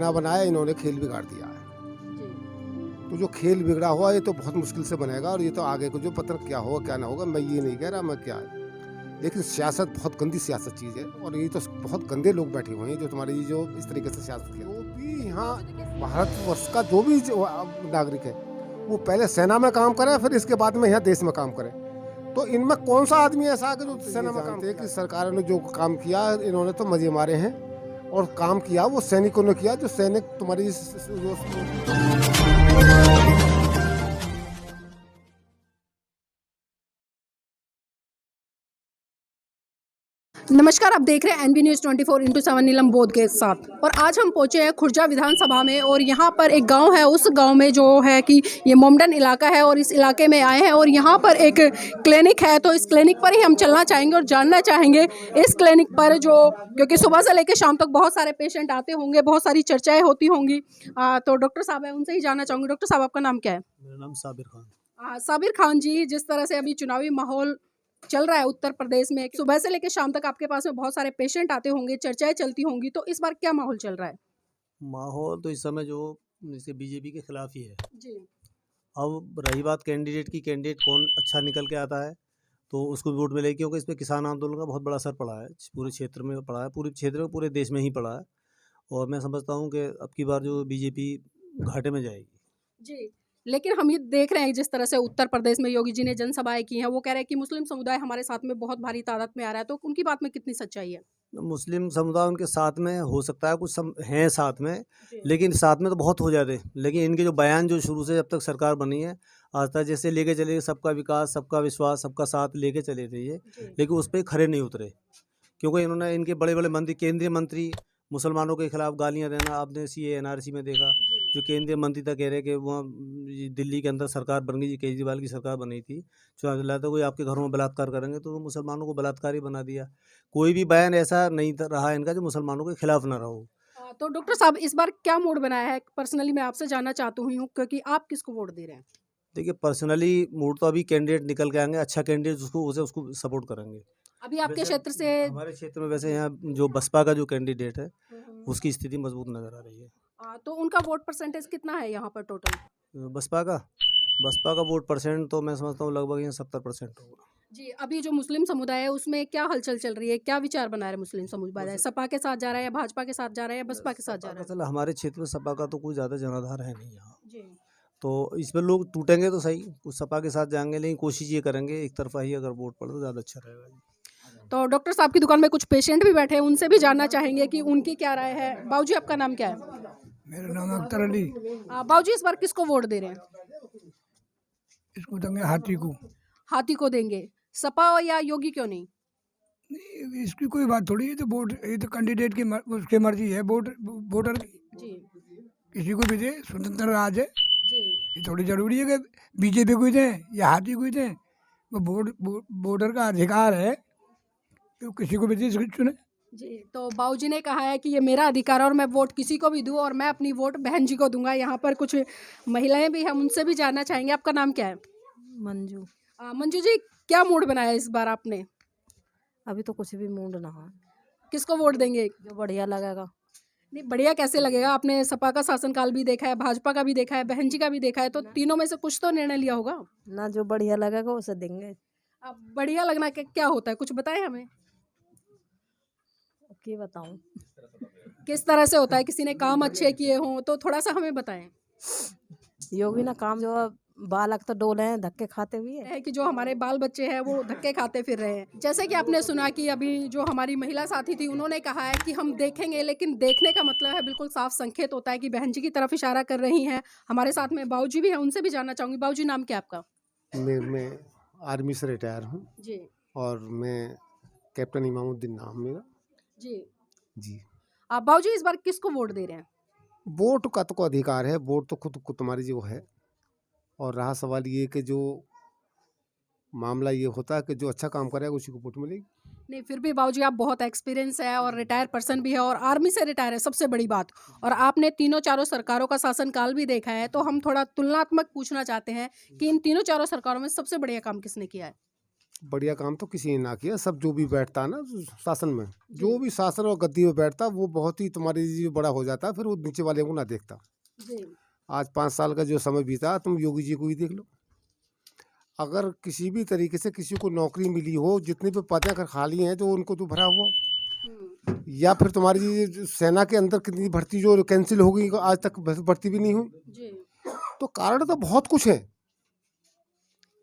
बना बनाया इन्होंने खेल बिगाड़ दिया है। जी। तो जो खेल बिगड़ा हुआ ये तो बहुत मुश्किल से बनेगा, और ये तो आगे को जो पता क्या होगा क्या ना होगा, मैं ये नहीं कह रहा मैं क्या है। लेकिन सियासत बहुत गंदी सियासत चीज़ है, और ये तो बहुत गंदे लोग बैठे हुए हैं जो तुम्हारी जो इस तरीके से सियासत की। जो भी यहाँ भारतवर्ष का जो भी नागरिक है वो पहले सेना में काम करे, फिर इसके बाद में यहाँ देश में काम करे। तो इनमें कौन सा आदमी ऐसा है जो सेना में काम किया? कि सरकार ने जो काम किया इन्होंने तो मजे मारे हैं, और काम किया वो सैनिकों ने किया, जो सैनिक तुम्हारी नमस्कार, आप देख रहे हैं एनबी न्यूज़ 24/7 नीलम बोध के साथ। और आज हम पहुंचे हैं खुर्जा विधानसभा में, और यहाँ पर एक गांव है। उस गांव में जो है कि ये मोमडन इलाका है, और इस इलाके में आए हैं, और यहाँ पर एक क्लिनिक है। तो इस क्लिनिक पर ही हम चलना चाहेंगे और जानना चाहेंगे इस क्लिनिक पर जो, क्योंकि सुबह से लेकर शाम तक बहुत सारे पेशेंट आते होंगे, बहुत सारी चर्चाएँ होती होंगी। तो डॉक्टर साहब है, उनसे ही जानना चाहूँगी। डॉक्टर साहब, आपका नाम क्या है? मेरा नाम साबिर खान। साबिर खान जी, जिस तरह से अभी चुनावी माहौल चल रहा है उत्तर प्रदेश में, सुबह से लेकर शाम तक आपके पास में बहुत सारे पेशेंट आते होंगे, चर्चाएं चलती होंगी, तो इस बार क्या माहौल चल रहा है? माहौल तो इस समय जो जैसे बीजेपी के खिलाफ ही है। जी। अब रही बात कैंडिडेट की, कैंडिडेट कौन अच्छा निकल के आता है तो उसको वोट मिलेगी, क्योंकि इसमें किसान आंदोलन का बहुत बड़ा असर पड़ा है, पूरे क्षेत्र में पड़ा है, पूरे क्षेत्र में, पूरे देश में ही पड़ा है। और मैं समझता हूँ कि अब की बार जो बीजेपी घाटे में जाएगी। जी, लेकिन हम ये देख रहे हैं जिस तरह से उत्तर प्रदेश में योगी जी ने जनसभाएं की हैं, वो कह रहे हैं कि मुस्लिम समुदाय हमारे साथ में बहुत भारी तादाद में आ रहा है, तो उनकी बात में कितनी सच्चाई है? मुस्लिम समुदाय उनके साथ में हो सकता है, कुछ हैं साथ में, जी। लेकिन साथ में तो बहुत हो जाते। लेकिन इनके जो बयान जो शुरू से जब तक सरकार बनी है आज तक जैसे लेके चले, सबका विकास, सबका विश्वास, सबका साथ लेके चले थे ये, जी। लेकिन उस पर खरे नहीं उतरे। क्योंकि इन्होंने इनके बड़े बड़े मंत्री, केंद्रीय मंत्री मुसलमानों के खिलाफ गालियां देना, आपने सीए एनआरसी में देखा। जो केंद्रीय मंत्री तक कह रहे कि वहाँ दिल्ली के अंदर सरकार बन गई, केजरीवाल की सरकार बनी थी, चुनाव दिलाया था, कोई आपके घरों में बलात्कार करेंगे तो मुसलमानों को बलात्कारी बना दिया। कोई भी बयान ऐसा नहीं रहा इनका जो मुसलमानों के खिलाफ ना रहो। तो डॉक्टर साहब, इस बार क्या मूड बनाया है? पर्सनली मैं आपसे जानना चाहती हूँ, क्योंकि आप किसको वोट दे रहे हैं? देखिए, पर्सनली मूड तो अभी कैंडिडेट निकल के आएंगे, अच्छा कैंडिडेट उसको सपोर्ट करेंगे। अभी आपके वैसे क्षेत्र से हमारे क्षेत्र में वैसे यहाँ जो बसपा का जो कैंडिडेट है हम्म। उसकी स्थिति मजबूत नजर आ रही है। तो उनका वोट परसेंटेज कितना है यहाँ पर टोटल? बसपा का वोट परसेंट तो मैं समझता हूँ लगभग यहाँ 70% होगा। जी, अभी जो मुस्लिम समुदाय है उसमें क्या हलचल चल रही है? क्या विचार बना रहे मुस्लिम समुदाय? सपा के साथ जा रहा है, या भाजपा के साथ जा रहा है, या बसपा के साथ जा रहा है? चल हमारे क्षेत्र में सपा का तो कोई ज़्यादा जनाधार है नहीं यहाँ, जी। तो इसमें लोग टूटेंगे तो सही, कुछ सपा के साथ जाएंगे, लेकिन कोशिश ये करेंगे एक तरफा ही अगर वोट पड़े तो ज़्यादा अच्छा रहेगा। तो डॉक्टर साहब की दुकान में कुछ पेशेंट भी बैठे हैं, उनसे भी जानना चाहेंगे कि उनकी क्या राय है। बाबूजी, आपका नाम क्या है? मेरा नाम अख्तर अली। बाबूजी, इस बार किसको वोट दे रहे हैं? इसको देंगे हाथी को। हाथी को देंगे? सपा या योगी क्यों नहीं? इसकी कोई बात थोड़ी है, तो वोट ये तो कैंडिडेट की उसकी मर्जी है, वोटर की। जी। किसी को भी दे, स्वतंत्र राज है। जी। ये थोड़ी जरूरी है कि बीजेपी को ही दें या हाथी को ही दें। वो वोटर का अधिकार है, तो किसी को भी दे चुने। जी, तो बाबूजी ने कहा है कि ये मेरा अधिकार है और मैं वोट किसी को भी दूं, और मैं अपनी वोट बहन जी को दूंगा। यहाँ पर कुछ महिलाएं भी, हम उनसे भी जानना चाहेंगे। आपका नाम क्या है? मंजू। मंजू जी, क्या मूड बनाया इस बार आपने? अभी तो कुछ भी मूड ना है, किसको वोट देंगे? जो बढ़िया लगेगा। नहीं, बढ़िया कैसे लगेगा? आपने सपा का शासनकाल भी देखा है, भाजपा का भी देखा है, बहन जी का भी देखा है, तो तीनों में से कुछ तो निर्णय लिया होगा ना, जो बढ़िया लगेगा उसे देंगे। अब बढ़िया लगना क्या होता है, कुछ बताएं हमें। क्या बताऊं? किस तरह से होता है? किसी ने काम अच्छे किए हों तो थोड़ा सा हमें बताएं। योगी ना काम जो बालक तो डोले हैं, धक्के खाते हुए है कि जो हमारे बाल बच्चे हैं वो धक्के खाते फिर रहे हैं। जैसे कि आपने सुना कि अभी जो हमारी महिला साथी थी, उन्होंने कहा है कि हम देखेंगे, लेकिन देखने का मतलब है बिल्कुल साफ संकेत होता है कि बहन जी की तरफ इशारा कर रही हैं। हमारे साथ में बाबूजी भी हैं, उनसे भी जानना चाहूंगी। बाबूजी, नाम क्या आपका? मैं आर्मी से रिटायर हूँ, जी। और मैं कैप्टन इमामुद्दीन नाम मेरा। जी। जी। आप बाबूजी, इस बार किसको वोट दे रहे हैं? वोट का तो अधिकार है, वोट तो खुद को तुम्हारी जो है। और रहा सवाल ये कि जो मामला ये होता है कि जो अच्छा काम करेगा उसी को वोट मिलेगी। नहीं, फिर भी बाबूजी आप बहुत एक्सपीरियंस है और रिटायर पर्सन भी है, और आर्मी से रिटायर है, सबसे बड़ी बात। और आपने तीनों चारों सरकारों का शासनकाल भी देखा है, तो हम थोड़ा तुलनात्मक पूछना चाहते हैं कि इन तीनों चारों सरकारों में सबसे बढ़िया काम किसने किया है? बढ़िया काम तो किसी ने ना किया। सब जो भी बैठता है ना शासन में, जो भी शासन और गद्दी में बैठता वो बहुत ही तुम्हारे लिए बड़ा हो जाता है, फिर वो नीचे वाले को ना देखता। आज 5 साल का जो समय बीता, तुम योगी जी को ही देख लो। अगर किसी भी तरीके से किसी को नौकरी मिली हो, जितनी भी पदें अगर खाली हैं जो उनको तो भरा हुआ, या फिर तुम्हारी ये सेना के अंदर कितनी भर्ती जो कैंसिल हो गई, आज तक भर्ती भी नहीं हुई, तो कारण तो बहुत कुछ है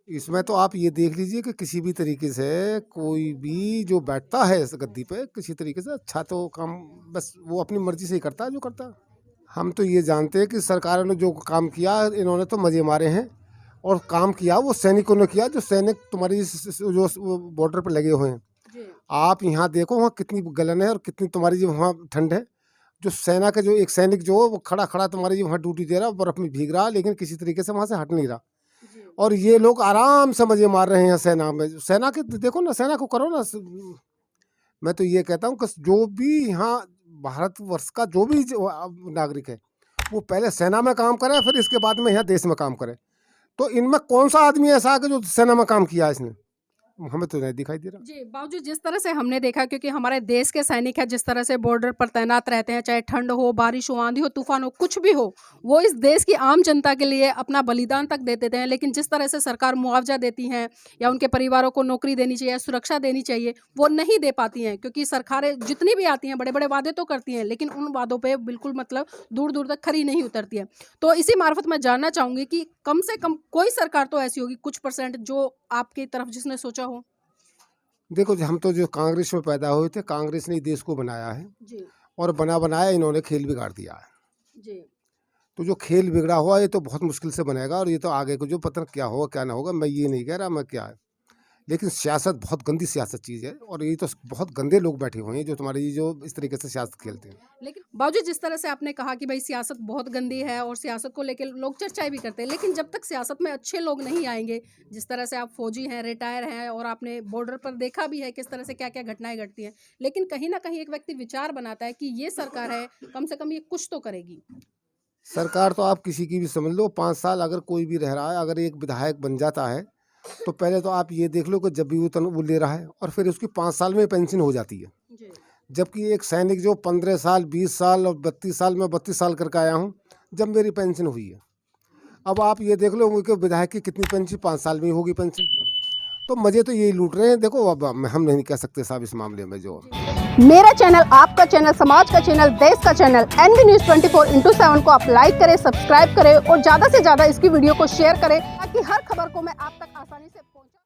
इसमें। तो आप ये देख लीजिए कि किसी भी तरीके से कोई भी जो बैठता है इस गद्दी पे, किसी तरीके से अच्छा तो काम बस वो अपनी मर्जी से ही करता है जो करता है। हम तो ये जानते हैं कि सरकार ने जो काम किया, इन्होंने तो मज़े मारे हैं, और काम किया वो सैनिकों ने किया, जो सैनिक तुम्हारी जो बॉर्डर पर लगे हुए हैं। आप यहाँ देखो वहाँ कितनी गलन है और कितनी तुम्हारी जो वहाँ ठंड है। जो सेना का जो एक सैनिक जो वो खड़ा खड़ा तुम्हारी वहाँ ड्यूटी दे रहा, बर्फ़ में भीग रहा, लेकिन किसी तरीके से वहाँ से हट नहीं रहा। और ये लोग आराम से मजे मार रहे हैं सेना में। सेना के देखो ना, सेना को करो ना। मैं तो ये कहता हूँ कि जो भी यहाँ भारतवर्ष का जो भी नागरिक है, वो पहले सेना में काम करे, फिर इसके बाद में यहाँ देश में काम करे। तो इनमें कौन सा आदमी ऐसा है कि जो सेना में काम किया इसने? हमें तो नहीं दिखाई दे रहा जी। बावजूद जिस तरह से हमने देखा, क्योंकि हमारे देश के सैनिक हैं, जिस तरह से बॉर्डर पर तैनात रहते हैं, चाहे ठंड हो, बारिश हो, आंधी हो, तूफान हो, कुछ भी हो, वो इस देश की आम जनता के लिए अपना बलिदान तक दे देते हैं। लेकिन जिस तरह से सरकार मुआवजा देती हैं या उनके परिवारों को नौकरी देनी चाहिए, सुरक्षा देनी चाहिए, वो नहीं दे पाती हैं। क्योंकि सरकारें जितनी भी आती हैं बड़े बड़े वादे तो करती हैं, लेकिन उन वादों पर बिल्कुल मतलब दूर दूर तक खरी नहीं उतरती है। तो इसी मार्फत मैं जानना चाहूँगी कि कम से कम कोई सरकार तो ऐसी होगी कुछ % जो आपकी तरफ जिसने सोचा हो। देखो, हम तो जो कांग्रेस में पैदा हुए थे, कांग्रेस ने ही देश को बनाया है जी और बनाया इन्होंने खेल बिगाड़ दिया है। जी तो जो खेल बिगड़ा हुआ ये तो बहुत मुश्किल से बनेगा, और ये तो आगे को जो पता क्या होगा क्या ना होगा, मैं ये नहीं कह रहा मैं क्या है। लेकिन सियासत बहुत गंदी सियासत चीज़ है, और ये तो बहुत गंदे लोग बैठे हुए हैं जो तुम्हारी जो इस तरीके से सियासत खेलते हैं। लेकिन बावजूद जिस तरह से आपने कहा कि भाई सियासत बहुत गंदी है और सियासत को लेकर लोग चर्चाएं भी करते हैं, लेकिन जब तक सियासत में अच्छे लोग नहीं आएंगे, जिस तरह से आप फौजी हैं, रिटायर हैं, और आपने बॉर्डर पर देखा भी है किस तरह से क्या क्या घटनाएं घटती हैं, लेकिन कहीं ना कहीं एक व्यक्ति विचार बनाता है कि ये सरकार है, कम से कम ये कुछ तो करेगी। सरकार तो आप किसी की भी समझ लो, 5 साल अगर कोई भी रह रहा है, अगर एक विधायक बन जाता है, तो पहले तो आप ये देख लो कि जब भी वो ले रहा है, और फिर उसकी 5 साल में पेंशन हो जाती है। जी जबकि एक सैनिक जो 15 साल, 20 साल और 32 साल, में 32 साल करके आया हूँ जब मेरी पेंशन हुई है। अब आप ये देख लो उनके विधायक की कितनी पेंशन 5 साल में ही होगी पेंशन। तो मज़े तो यही लूट रहे हैं। देखो, अब हम नहीं कह सकते साहब इस मामले में। जो मेरा चैनल, आपका चैनल, समाज का चैनल, देश का चैनल NV News 24/7 को आप लाइक करें, सब्सक्राइब करें और ज़्यादा से ज़्यादा इसकी वीडियो को शेयर करें, ताकि हर खबर को मैं आप तक आसानी से पहुँचा।